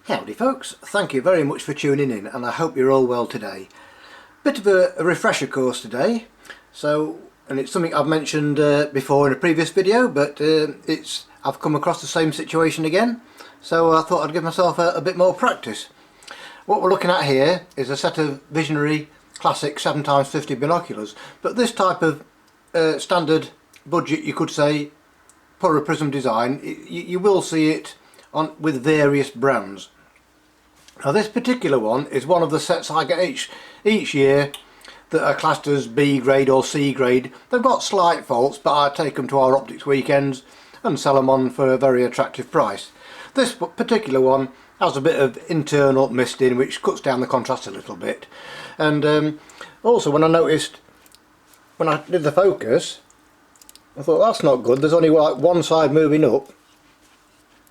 Howdy folks, thank you very much for tuning in and I hope you're all well today. Bit of a refresher course today, and it's something I've mentioned before in a previous video, but I've come across the same situation again, so I thought I'd give myself a bit more practice. What we're looking at here is a set of Visionary classic 7x50 binoculars, but this type of standard budget, you could say, porro prism design, you will see it with various brands. Now this particular one is one of the sets I get each year that are classed as B grade or C grade. They've got slight faults, but I take them to our optics weekends and sell them on for a very attractive price. This particular one has a bit of internal misting which cuts down the contrast a little bit, and also when I did the focus, I thought that's not good, there's only like one side moving up,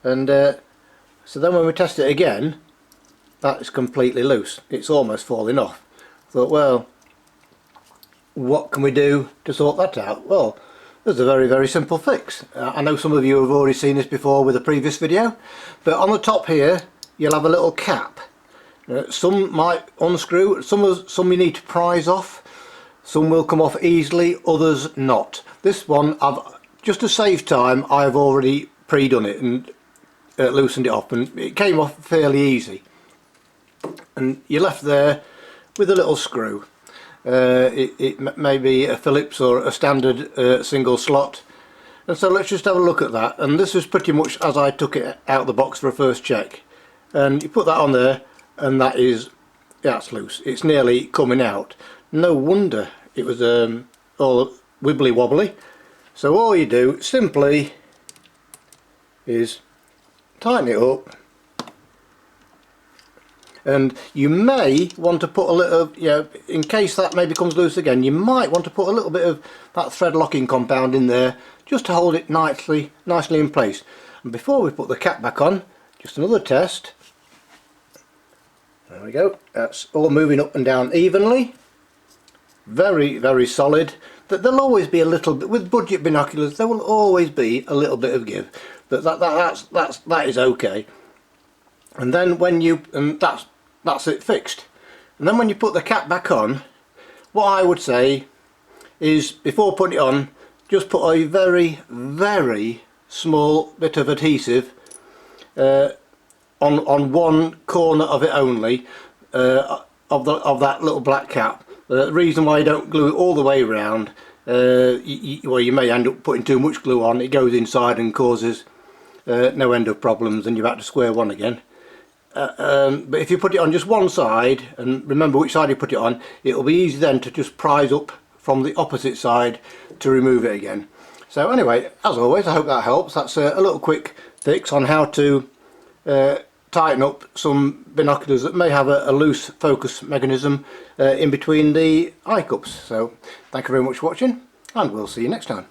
and so then when we test it again, that is completely loose. It's almost falling off. I thought, well, what can we do to sort that out? Well, there's a very, very simple fix. I know some of you have already seen this before with a previous video, but on the top here you'll have a little cap. Some might unscrew, some you need to prise off, some will come off easily, others not. This one, just to save time, I've already pre-done it and loosened it off, and it came off fairly easy. And you're left there with a little screw. It may be a Phillips or a standard single slot, and so let's just have a look at that. And this is pretty much as I took it out of the box for a first check, and you put that on there and that's loose. It's nearly coming out. No wonder it was all wibbly wobbly. So all you do simply is tighten it up, and you may want to put a little, in case that maybe comes loose again, you might want to put a little bit of that thread locking compound in there just to hold it nicely in place. And before we put the cap back on, just another test. There we go, that's all moving up and down evenly. Very, very solid. There'll always be a little bit, with budget binoculars there will always be a little bit of give, but that is okay. And then that's it fixed. And then when you put the cap back on, what I would say is, before putting it on, just put a very, very small bit of adhesive on one corner of it only, of that little black cap. The reason why you don't glue it all the way around, well, you may end up putting too much glue on, it goes inside and causes no end of problems, and you're back to square one again. But if you put it on just one side, and remember which side you put it on, it'll be easy then to just prise up from the opposite side to remove it again. So anyway, as always, I hope that helps. That's a little quick fix on how to tighten up some binoculars that may have a loose focus mechanism in between the eye cups. So thank you very much for watching, and we'll see you next time.